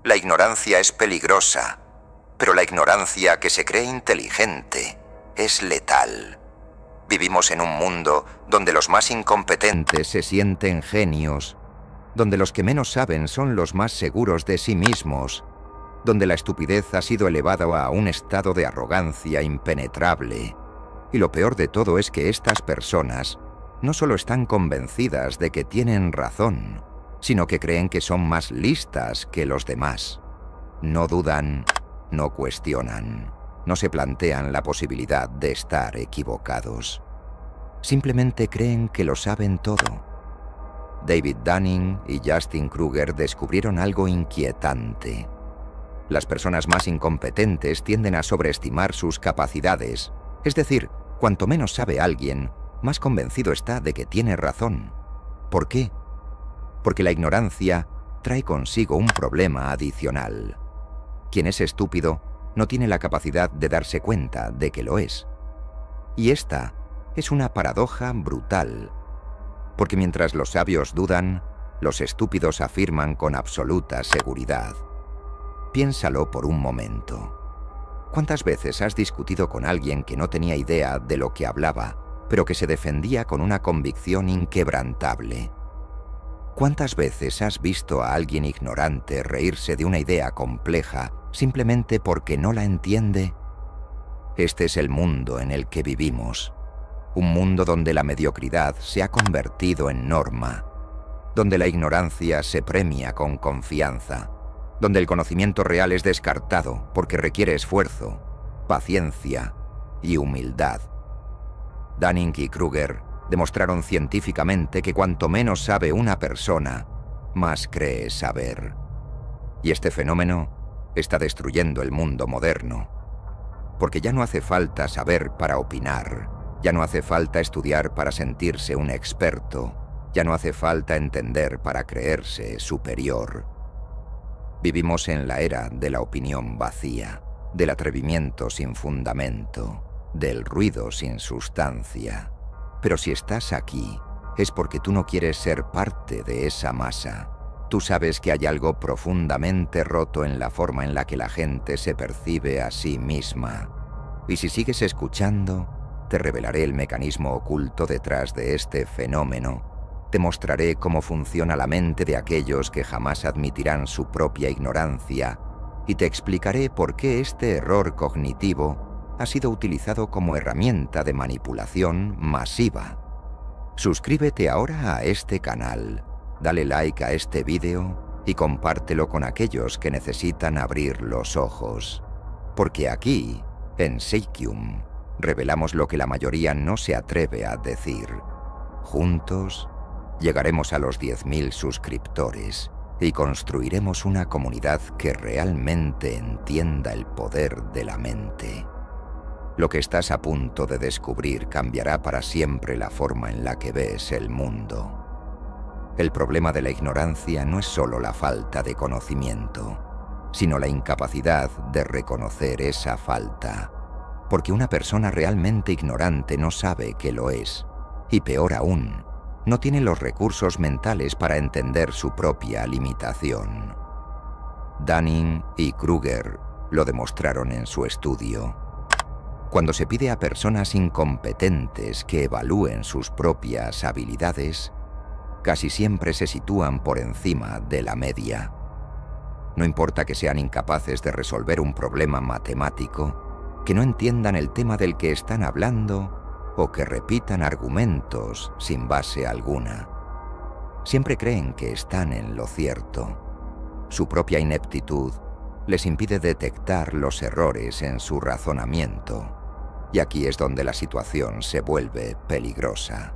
La ignorancia es peligrosa, pero la ignorancia que se cree inteligente es letal. Vivimos en un mundo donde los más incompetentes se sienten genios, donde los que menos saben son los más seguros de sí mismos, donde la estupidez ha sido elevada a un estado de arrogancia impenetrable. Y lo peor de todo es que estas personas no solo están convencidas de que tienen razón, sino que creen que son más listas que los demás. No dudan, no cuestionan, no se plantean la posibilidad de estar equivocados. Simplemente creen que lo saben todo. David Dunning y Justin Kruger descubrieron algo inquietante. Las personas más incompetentes tienden a sobreestimar sus capacidades. Es decir, cuanto menos sabe alguien, más convencido está de que tiene razón. ¿Por qué? Porque la ignorancia trae consigo un problema adicional. Quien es estúpido no tiene la capacidad de darse cuenta de que lo es. Y esta es una paradoja brutal, porque mientras los sabios dudan, los estúpidos afirman con absoluta seguridad. Piénsalo por un momento. ¿Cuántas veces has discutido con alguien que no tenía idea de lo que hablaba, pero que se defendía con una convicción inquebrantable? ¿Cuántas veces has visto a alguien ignorante reírse de una idea compleja simplemente porque no la entiende? Este es el mundo en el que vivimos. Un mundo donde la mediocridad se ha convertido en norma, donde la ignorancia se premia con confianza, donde el conocimiento real es descartado porque requiere esfuerzo, paciencia y humildad. Dunning y Kruger demostraron científicamente que cuanto menos sabe una persona, más cree saber. Y este fenómeno está destruyendo el mundo moderno, porque ya no hace falta saber para opinar, ya no hace falta estudiar para sentirse un experto, ya no hace falta entender para creerse superior. Vivimos en la era de la opinión vacía, del atrevimiento sin fundamento, del ruido sin sustancia. Pero si estás aquí, es porque tú no quieres ser parte de esa masa. Tú sabes que hay algo profundamente roto en la forma en la que la gente se percibe a sí misma. Y si sigues escuchando, te revelaré el mecanismo oculto detrás de este fenómeno. Te mostraré cómo funciona la mente de aquellos que jamás admitirán su propia ignorancia y te explicaré por qué este error cognitivo ha sido utilizado como herramienta de manipulación masiva. Suscríbete ahora a este canal, dale like a este vídeo y compártelo con aquellos que necesitan abrir los ojos. Porque aquí, en Seikyum, revelamos lo que la mayoría no se atreve a decir. Juntos, llegaremos a los 10.000 suscriptores y construiremos una comunidad que realmente entienda el poder de la mente. Lo que estás a punto de descubrir cambiará para siempre la forma en la que ves el mundo. El problema de la ignorancia no es solo la falta de conocimiento, sino la incapacidad de reconocer esa falta. Porque una persona realmente ignorante no sabe que lo es, y peor aún, no tiene los recursos mentales para entender su propia limitación. Dunning y Kruger lo demostraron en su estudio. Cuando se pide a personas incompetentes que evalúen sus propias habilidades, casi siempre se sitúan por encima de la media. No importa que sean incapaces de resolver un problema matemático, que no entiendan el tema del que están hablando o que repitan argumentos sin base alguna. Siempre creen que están en lo cierto. Su propia ineptitud les impide detectar los errores en su razonamiento. Y aquí es donde la situación se vuelve peligrosa.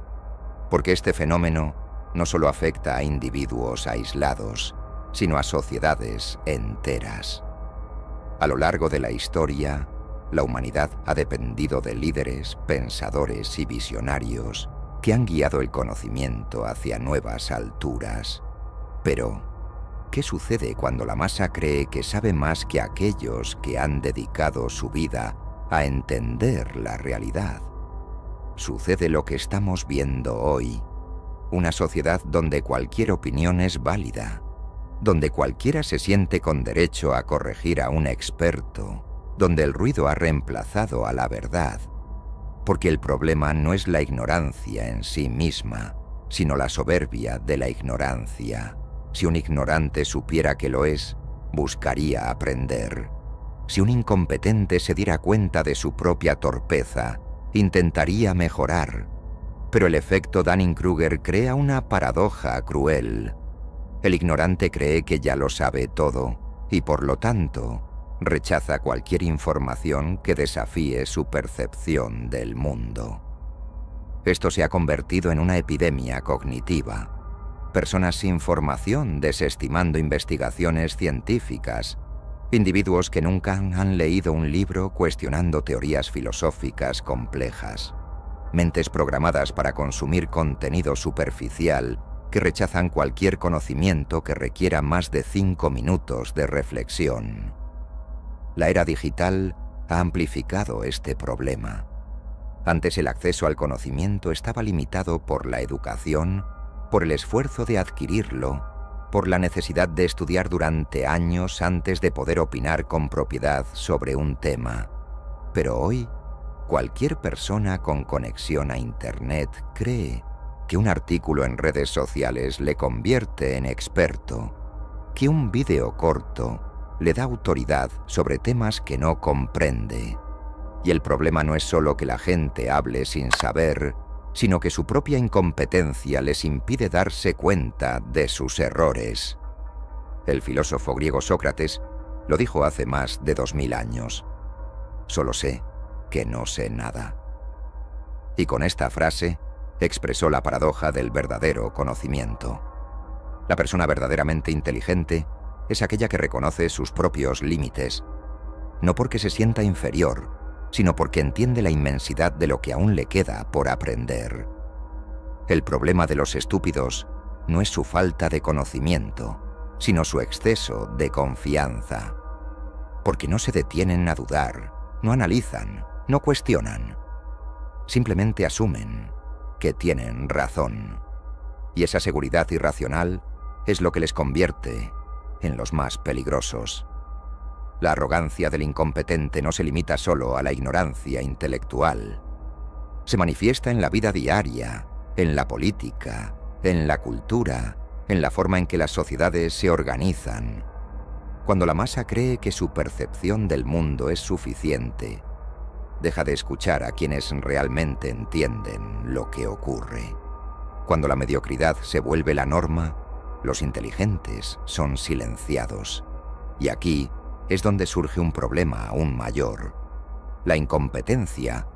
Porque este fenómeno no solo afecta a individuos aislados, sino a sociedades enteras. A lo largo de la historia, la humanidad ha dependido de líderes, pensadores y visionarios que han guiado el conocimiento hacia nuevas alturas. Pero, ¿qué sucede cuando la masa cree que sabe más que aquellos que han dedicado su vida a entender la realidad. Sucede lo que estamos viendo hoy, una sociedad donde cualquier opinión es válida, donde cualquiera se siente con derecho a corregir a un experto, donde el ruido ha reemplazado a la verdad, porque el problema no es la ignorancia en sí misma, sino la soberbia de la ignorancia. Si un ignorante supiera que lo es, buscaría aprender. Si un incompetente se diera cuenta de su propia torpeza, intentaría mejorar. Pero el efecto Dunning-Kruger crea una paradoja cruel. El ignorante cree que ya lo sabe todo y, por lo tanto, rechaza cualquier información que desafíe su percepción del mundo. Esto se ha convertido en una epidemia cognitiva. Personas sin formación desestimando investigaciones científicas, individuos que nunca han leído un libro cuestionando teorías filosóficas complejas, mentes programadas para consumir contenido superficial que rechazan cualquier conocimiento que requiera más de 5 minutos de reflexión. La era digital ha amplificado este problema. Antes el acceso al conocimiento estaba limitado por la educación, por el esfuerzo de adquirirlo, por la necesidad de estudiar durante años antes de poder opinar con propiedad sobre un tema. Pero hoy, cualquier persona con conexión a Internet cree que un artículo en redes sociales le convierte en experto, que un vídeo corto le da autoridad sobre temas que no comprende. Y el problema no es solo que la gente hable sin saber, sino que su propia incompetencia les impide darse cuenta de sus errores. El filósofo griego Sócrates lo dijo hace más de 2000 años. Solo sé que no sé nada. Y con esta frase expresó la paradoja del verdadero conocimiento. La persona verdaderamente inteligente es aquella que reconoce sus propios límites, no porque se sienta inferior, sino porque entiende la inmensidad de lo que aún le queda por aprender. El problema de los estúpidos no es su falta de conocimiento, sino su exceso de confianza. Porque no se detienen a dudar, no analizan, no cuestionan. Simplemente asumen que tienen razón. Y esa seguridad irracional es lo que les convierte en los más peligrosos. La arrogancia del incompetente no se limita solo a la ignorancia intelectual. Se manifiesta en la vida diaria, en la política, en la cultura, en la forma en que las sociedades se organizan. Cuando la masa cree que su percepción del mundo es suficiente, deja de escuchar a quienes realmente entienden lo que ocurre. Cuando la mediocridad se vuelve la norma, los inteligentes son silenciados. Y aquí es donde surge un problema aún mayor. La incompetencia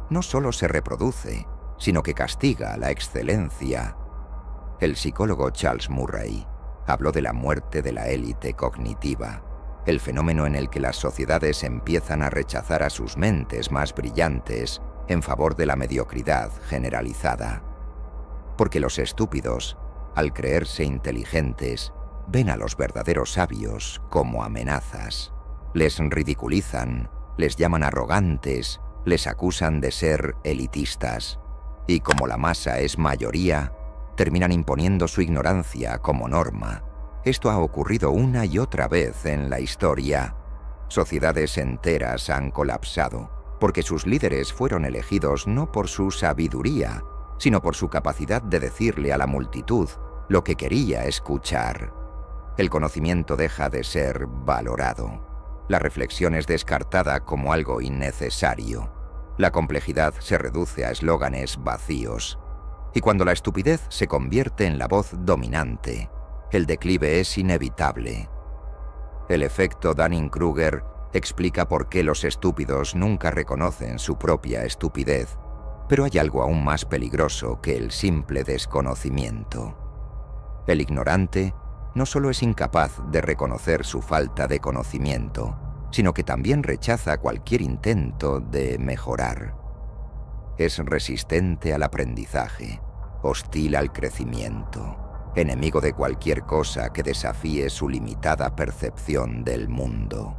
no solo se reproduce, sino que castiga la excelencia. El psicólogo Charles Murray habló de la muerte de la élite cognitiva, el fenómeno en el que las sociedades empiezan a rechazar a sus mentes más brillantes en favor de la mediocridad generalizada. Porque los estúpidos, al creerse inteligentes, ven a los verdaderos sabios como amenazas. Les ridiculizan, les llaman arrogantes, les acusan de ser elitistas. Y como la masa es mayoría, terminan imponiendo su ignorancia como norma. Esto ha ocurrido una y otra vez en la historia. Sociedades enteras han colapsado, porque sus líderes fueron elegidos no por su sabiduría, sino por su capacidad de decirle a la multitud lo que quería escuchar. El conocimiento deja de ser valorado. La reflexión es descartada como algo innecesario. La complejidad se reduce a eslóganes vacíos. Y cuando la estupidez se convierte en la voz dominante, el declive es inevitable. El efecto Dunning-Kruger explica por qué los estúpidos nunca reconocen su propia estupidez, pero hay algo aún más peligroso que el simple desconocimiento. El ignorante no solo es incapaz de reconocer su falta de conocimiento, sino que también rechaza cualquier intento de mejorar. Es resistente al aprendizaje, hostil al crecimiento, enemigo de cualquier cosa que desafíe su limitada percepción del mundo.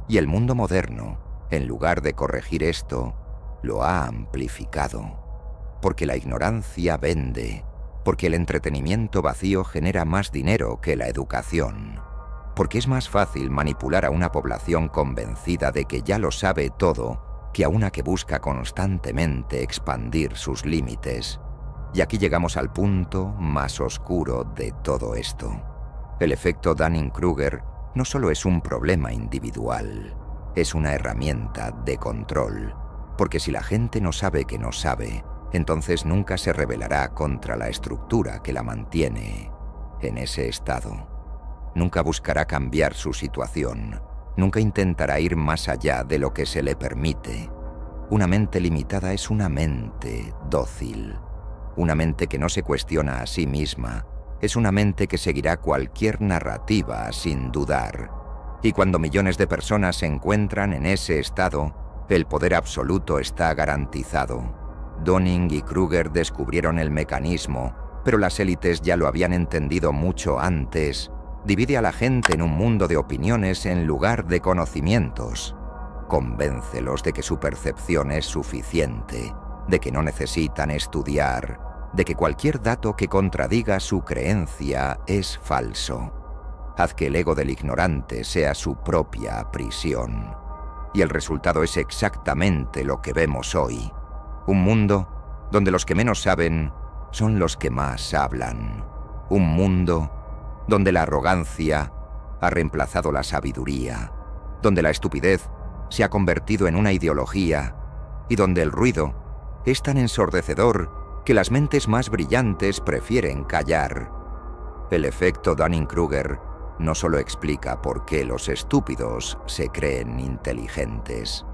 Y el mundo moderno, en lugar de corregir esto, lo ha amplificado. Porque la ignorancia vende, porque el entretenimiento vacío genera más dinero que la educación, porque es más fácil manipular a una población convencida de que ya lo sabe todo que a una que busca constantemente expandir sus límites. Y aquí llegamos al punto más oscuro de todo esto. El efecto Dunning-Kruger no solo es un problema individual, es una herramienta de control, porque si la gente no sabe que no sabe, entonces nunca se rebelará contra la estructura que la mantiene en ese estado. Nunca buscará cambiar su situación, nunca intentará ir más allá de lo que se le permite. Una mente limitada es una mente dócil. Una mente que no se cuestiona a sí misma es una mente que seguirá cualquier narrativa sin dudar. Y cuando millones de personas se encuentran en ese estado, el poder absoluto está garantizado. Dunning y Kruger descubrieron el mecanismo, pero las élites ya lo habían entendido mucho antes. Divide a la gente en un mundo de opiniones en lugar de conocimientos. Convéncelos de que su percepción es suficiente, de que no necesitan estudiar, de que cualquier dato que contradiga su creencia es falso. Haz que el ego del ignorante sea su propia prisión. Y el resultado es exactamente lo que vemos hoy. Un mundo donde los que menos saben son los que más hablan. Un mundo donde la arrogancia ha reemplazado la sabiduría, donde la estupidez se ha convertido en una ideología y donde el ruido es tan ensordecedor que las mentes más brillantes prefieren callar. El efecto Dunning-Kruger no solo explica por qué los estúpidos se creen inteligentes,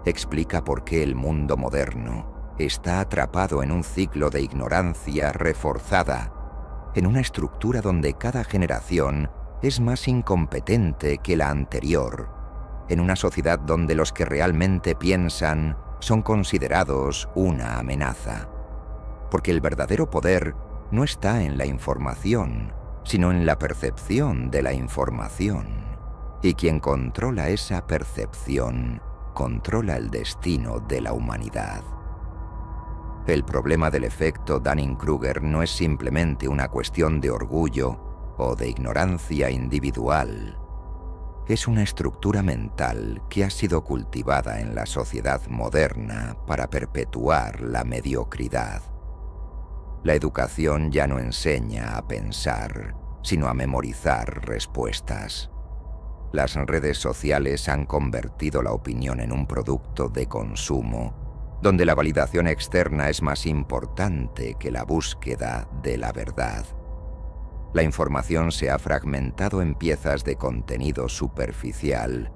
explica por qué el mundo moderno está atrapado en un ciclo de ignorancia reforzada, en una estructura donde cada generación es más incompetente que la anterior, en una sociedad donde los que realmente piensan son considerados una amenaza. Porque el verdadero poder no está en la información, sino en la percepción de la información. Y quien controla esa percepción, controla el destino de la humanidad. El problema del efecto Dunning-Kruger no es simplemente una cuestión de orgullo o de ignorancia individual. Es una estructura mental que ha sido cultivada en la sociedad moderna para perpetuar la mediocridad. La educación ya no enseña a pensar, sino a memorizar respuestas. Las redes sociales han convertido la opinión en un producto de consumo, donde la validación externa es más importante que la búsqueda de la verdad. La información se ha fragmentado en piezas de contenido superficial,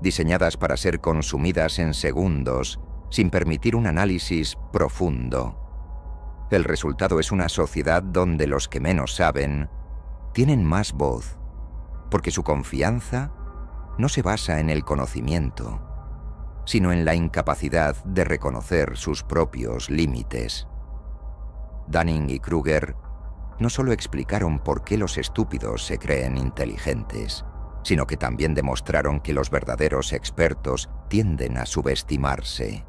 diseñadas para ser consumidas en segundos, sin permitir un análisis profundo. El resultado es una sociedad donde los que menos saben tienen más voz, porque su confianza no se basa en el conocimiento, sino en la incapacidad de reconocer sus propios límites. Dunning y Kruger no solo explicaron por qué los estúpidos se creen inteligentes, sino que también demostraron que los verdaderos expertos tienden a subestimarse,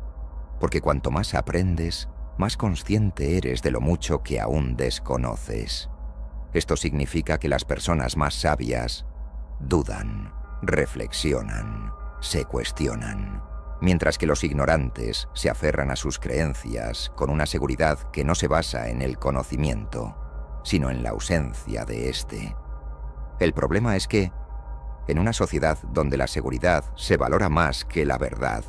porque cuanto más aprendes, más consciente eres de lo mucho que aún desconoces. Esto significa que las personas más sabias dudan, reflexionan, se cuestionan, mientras que los ignorantes se aferran a sus creencias con una seguridad que no se basa en el conocimiento, sino en la ausencia de éste. El problema es que, en una sociedad donde la seguridad se valora más que la verdad,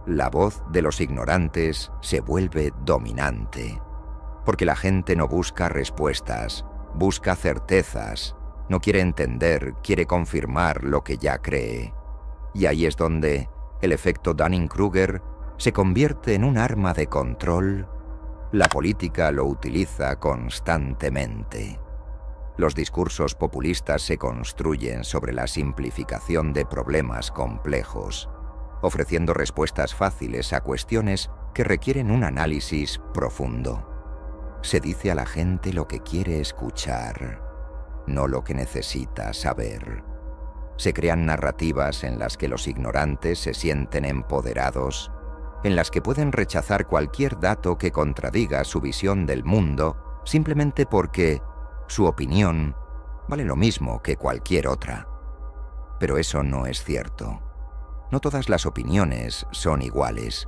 la voz de los ignorantes se vuelve dominante, porque la gente no busca respuestas, busca certezas, no quiere entender, quiere confirmar lo que ya cree. Y ahí es donde el efecto Dunning-Kruger se convierte en un arma de control. La política lo utiliza constantemente. Los discursos populistas se construyen sobre la simplificación de problemas complejos, ofreciendo respuestas fáciles a cuestiones que requieren un análisis profundo. Se dice a la gente lo que quiere escuchar, no lo que necesita saber. Se crean narrativas en las que los ignorantes se sienten empoderados, en las que pueden rechazar cualquier dato que contradiga su visión del mundo simplemente porque su opinión vale lo mismo que cualquier otra. Pero eso no es cierto. No todas las opiniones son iguales.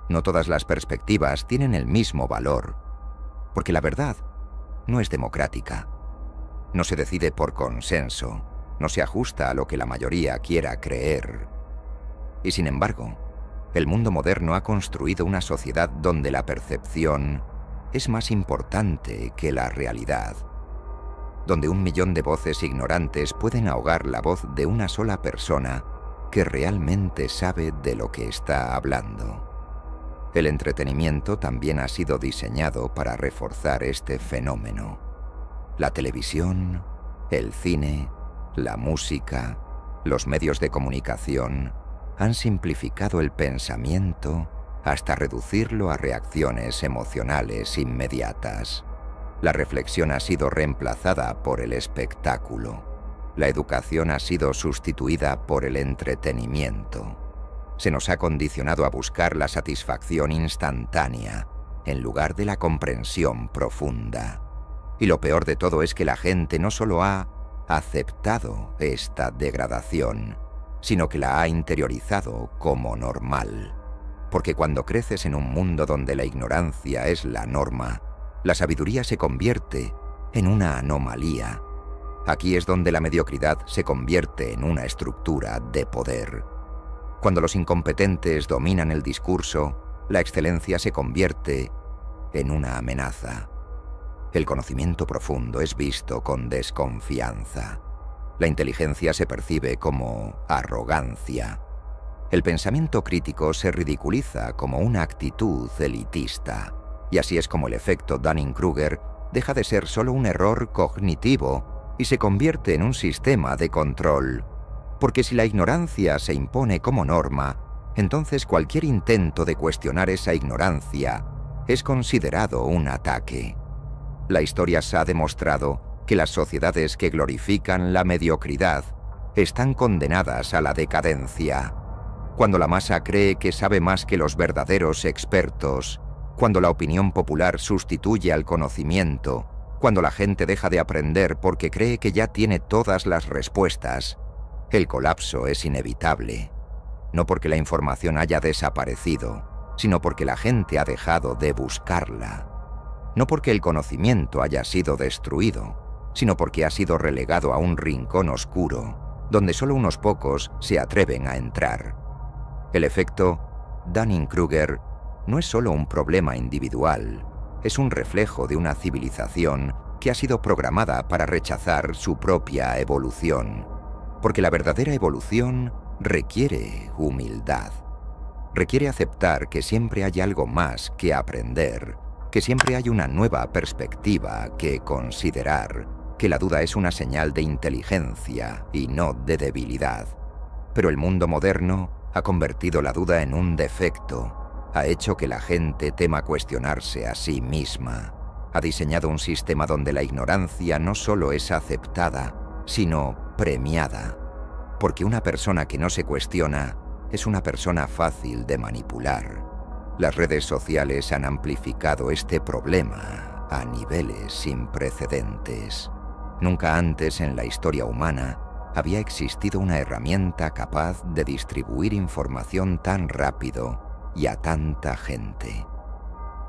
No todas las perspectivas tienen el mismo valor, porque la verdad no es democrática. No se decide por consenso, no se ajusta a lo que la mayoría quiera creer. Y sin embargo, el mundo moderno ha construido una sociedad donde la percepción es más importante que la realidad, donde 1 millón de voces ignorantes pueden ahogar la voz de una sola persona que realmente sabe de lo que está hablando. El entretenimiento también ha sido diseñado para reforzar este fenómeno. La televisión, el cine, la música, los medios de comunicación han simplificado el pensamiento hasta reducirlo a reacciones emocionales inmediatas. La reflexión ha sido reemplazada por el espectáculo. La educación ha sido sustituida por el entretenimiento. Se nos ha condicionado a buscar la satisfacción instantánea en lugar de la comprensión profunda. Y lo peor de todo es que la gente no solo ha aceptado esta degradación, sino que la ha interiorizado como normal. Porque cuando creces en un mundo donde la ignorancia es la norma, la sabiduría se convierte en una anomalía. Aquí es donde la mediocridad se convierte en una estructura de poder. Cuando los incompetentes dominan el discurso, la excelencia se convierte en una amenaza. El conocimiento profundo es visto con desconfianza. La inteligencia se percibe como arrogancia. El pensamiento crítico se ridiculiza como una actitud elitista. Y así es como el efecto Dunning-Kruger deja de ser solo un error cognitivo y se convierte en un sistema de control. Porque si la ignorancia se impone como norma, entonces cualquier intento de cuestionar esa ignorancia es considerado un ataque. La historia se ha demostrado que las sociedades que glorifican la mediocridad están condenadas a la decadencia. Cuando la masa cree que sabe más que los verdaderos expertos, cuando la opinión popular sustituye al conocimiento, cuando la gente deja de aprender porque cree que ya tiene todas las respuestas, el colapso es inevitable. No porque la información haya desaparecido, sino porque la gente ha dejado de buscarla. No porque el conocimiento haya sido destruido, sino porque ha sido relegado a un rincón oscuro, donde solo unos pocos se atreven a entrar. El efecto Dunning-Kruger no es solo un problema individual, es un reflejo de una civilización que ha sido programada para rechazar su propia evolución, porque la verdadera evolución requiere humildad. Requiere aceptar que siempre hay algo más que aprender, que siempre hay una nueva perspectiva que considerar, que la duda es una señal de inteligencia y no de debilidad. Pero el mundo moderno ha convertido la duda en un defecto, ha hecho que la gente tema cuestionarse a sí misma, ha diseñado un sistema donde la ignorancia no solo es aceptada, sino premiada, porque una persona que no se cuestiona es una persona fácil de manipular. Las redes sociales han amplificado este problema a niveles sin precedentes. Nunca antes en la historia humana había existido una herramienta capaz de distribuir información tan rápido y a tanta gente.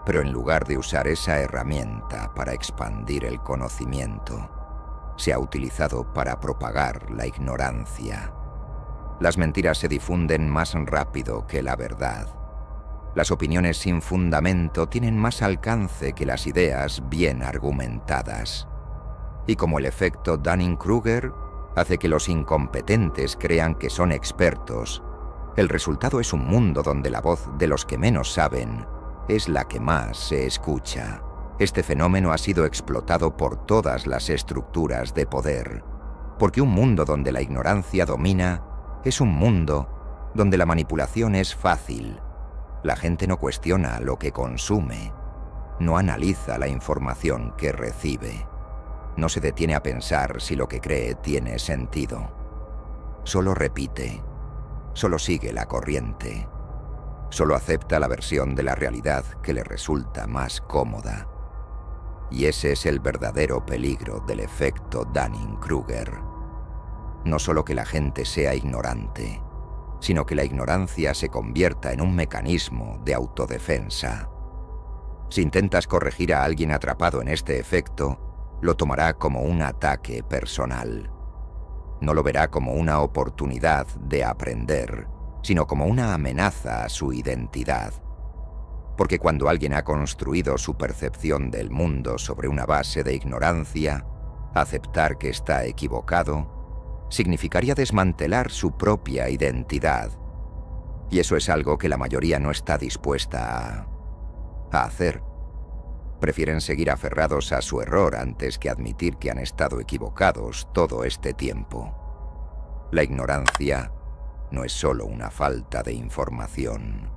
Pero en lugar de usar esa herramienta para expandir el conocimiento, se ha utilizado para propagar la ignorancia. Las mentiras se difunden más rápido que la verdad. Las opiniones sin fundamento tienen más alcance que las ideas bien argumentadas. Y como el efecto Dunning-Kruger hace que los incompetentes crean que son expertos, el resultado es un mundo donde la voz de los que menos saben es la que más se escucha. Este fenómeno ha sido explotado por todas las estructuras de poder, porque un mundo donde la ignorancia domina es un mundo donde la manipulación es fácil. La gente no cuestiona lo que consume, no analiza la información que recibe, no se detiene a pensar si lo que cree tiene sentido. solo repite, solo sigue la corriente, solo acepta la versión de la realidad que le resulta más cómoda. Y ese es el verdadero peligro del efecto Dunning-Kruger. No solo que la gente sea ignorante, sino que la ignorancia se convierta en un mecanismo de autodefensa. Si intentas corregir a alguien atrapado en este efecto, lo tomará como un ataque personal. No lo verá como una oportunidad de aprender, sino como una amenaza a su identidad. Porque cuando alguien ha construido su percepción del mundo sobre una base de ignorancia, aceptar que está equivocado significaría desmantelar su propia identidad. Y eso es algo que la mayoría no está dispuesta a hacer. Prefieren seguir aferrados a su error antes que admitir que han estado equivocados todo este tiempo. La ignorancia no es solo una falta de información.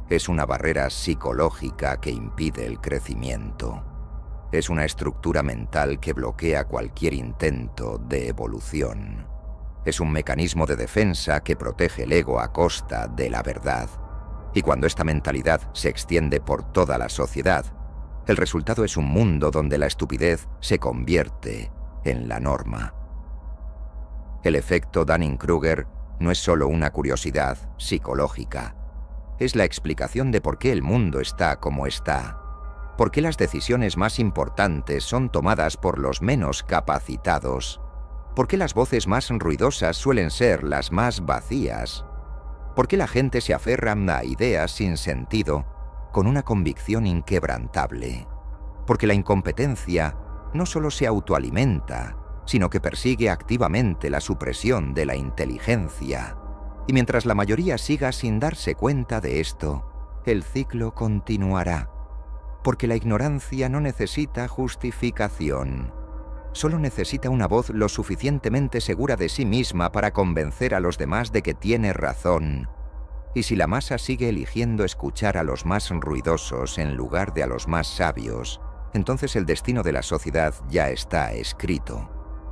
Es una barrera psicológica que impide el crecimiento. Es una estructura mental que bloquea cualquier intento de evolución. Es un mecanismo de defensa que protege el ego a costa de la verdad. Y cuando esta mentalidad se extiende por toda la sociedad, el resultado es un mundo donde la estupidez se convierte en la norma. El efecto Dunning-Kruger no es solo una curiosidad psicológica. Es la explicación de por qué el mundo está como está. Por qué las decisiones más importantes son tomadas por los menos capacitados. ¿Por qué las voces más ruidosas suelen ser las más vacías? ¿Por qué la gente se aferra a ideas sin sentido con una convicción inquebrantable? Porque la incompetencia no solo se autoalimenta, sino que persigue activamente la supresión de la inteligencia. Y mientras la mayoría siga sin darse cuenta de esto, el ciclo continuará. Porque la ignorancia no necesita justificación. Solo necesita una voz lo suficientemente segura de sí misma para convencer a los demás de que tiene razón. Y si la masa sigue eligiendo escuchar a los más ruidosos en lugar de a los más sabios, entonces el destino de la sociedad ya está escrito.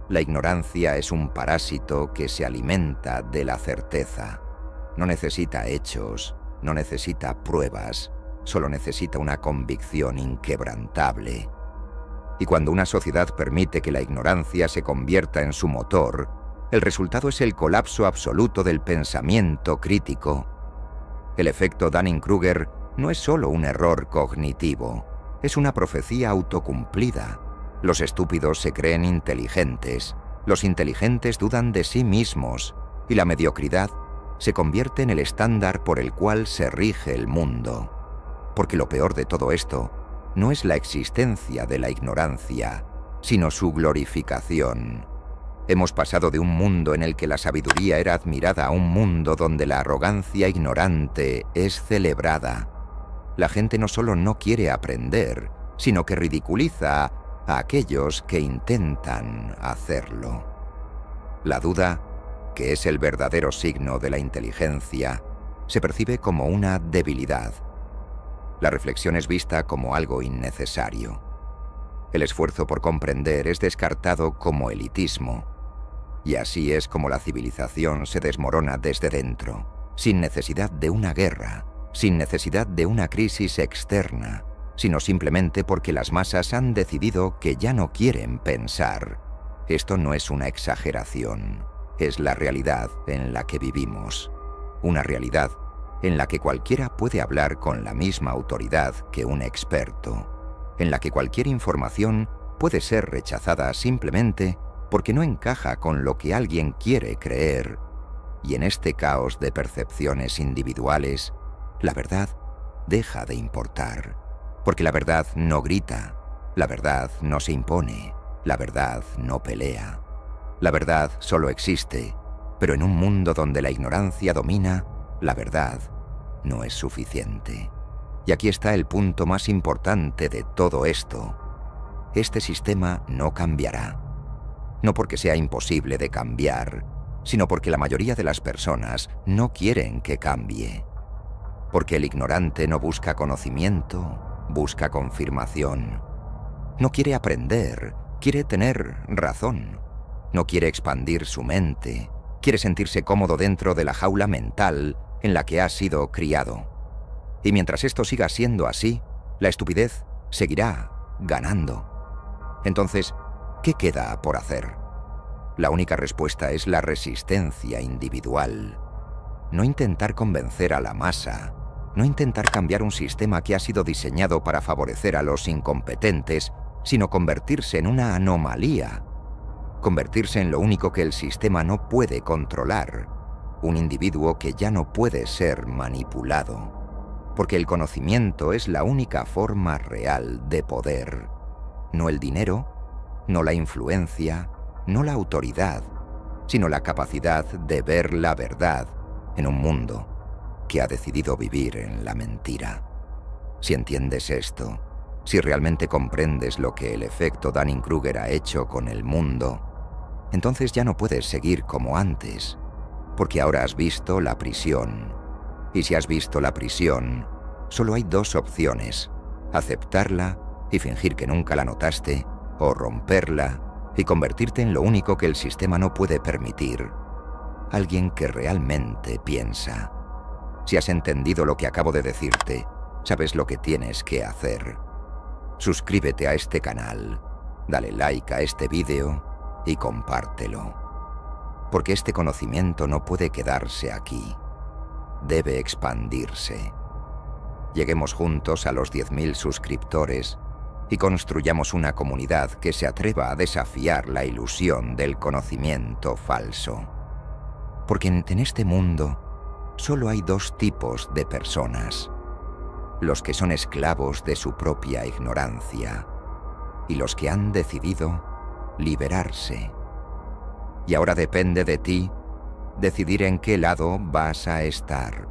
La ignorancia es un parásito que se alimenta de la certeza. No necesita hechos, no necesita pruebas, solo necesita una convicción inquebrantable. Y cuando una sociedad permite que la ignorancia se convierta en su motor, el resultado es el colapso absoluto del pensamiento crítico. El efecto Dunning-Kruger no es solo un error cognitivo, es una profecía autocumplida. Los estúpidos se creen inteligentes, los inteligentes dudan de sí mismos, y la mediocridad se convierte en el estándar por el cual se rige el mundo. Porque lo peor de todo esto no es la existencia de la ignorancia, sino su glorificación. Hemos pasado de un mundo en el que la sabiduría era admirada a un mundo donde la arrogancia ignorante es celebrada. La gente no solo no quiere aprender, sino que ridiculiza a aquellos que intentan hacerlo. La duda, que es el verdadero signo de la inteligencia, se percibe como una debilidad. La reflexión es vista como algo innecesario. El esfuerzo por comprender es descartado como elitismo. Y así es como la civilización se desmorona desde dentro, sin necesidad de una guerra, sin necesidad de una crisis externa, sino simplemente porque las masas han decidido que ya no quieren pensar. Esto no es una exageración, es la realidad en la que vivimos. Una realidad en la que cualquiera puede hablar con la misma autoridad que un experto, en la que cualquier información puede ser rechazada simplemente porque no encaja con lo que alguien quiere creer. Y en este caos de percepciones individuales, la verdad deja de importar. Porque la verdad no grita, la verdad no se impone, la verdad no pelea. La verdad solo existe, pero en un mundo donde la ignorancia domina, la verdad no es suficiente. Y aquí está el punto más importante de todo esto. Este sistema no cambiará. No porque sea imposible de cambiar, sino porque la mayoría de las personas no quieren que cambie. Porque el ignorante no busca conocimiento, busca confirmación. No quiere aprender, quiere tener razón. No quiere expandir su mente, Quiere sentirse cómodo dentro de la jaula mental en la que ha sido criado. Y mientras esto siga siendo así, la estupidez seguirá ganando. Entonces, ¿qué queda por hacer? La única respuesta es la resistencia individual. No intentar convencer a la masa, no intentar cambiar un sistema que ha sido diseñado para favorecer a los incompetentes, sino convertirse en una anomalía. Convertirse en lo único que el sistema no puede controlar, un individuo que ya no puede ser manipulado, porque el conocimiento es la única forma real de poder, no el dinero, no la influencia, no la autoridad, sino la capacidad de ver la verdad en un mundo que ha decidido vivir en la mentira. Si entiendes esto, si realmente comprendes lo que el efecto Dunning-Kruger ha hecho con el mundo, entonces ya no puedes seguir como antes, porque ahora has visto la prisión. Y si has visto la prisión, solo hay dos opciones: aceptarla y fingir que nunca la notaste, o romperla y convertirte en lo único que el sistema no puede permitir: alguien que realmente piensa. Si has entendido lo que acabo de decirte, sabes lo que tienes que hacer. Suscríbete a este canal, dale like a este vídeo y compártelo. Porque este conocimiento no puede quedarse aquí. Debe expandirse. Lleguemos juntos a los 10.000 suscriptores y construyamos una comunidad que se atreva a desafiar la ilusión del conocimiento falso. Porque en este mundo solo hay dos tipos de personas: los que son esclavos de su propia ignorancia y los que han decidido liberarse. Y ahora depende de ti decidir en qué lado vas a estar.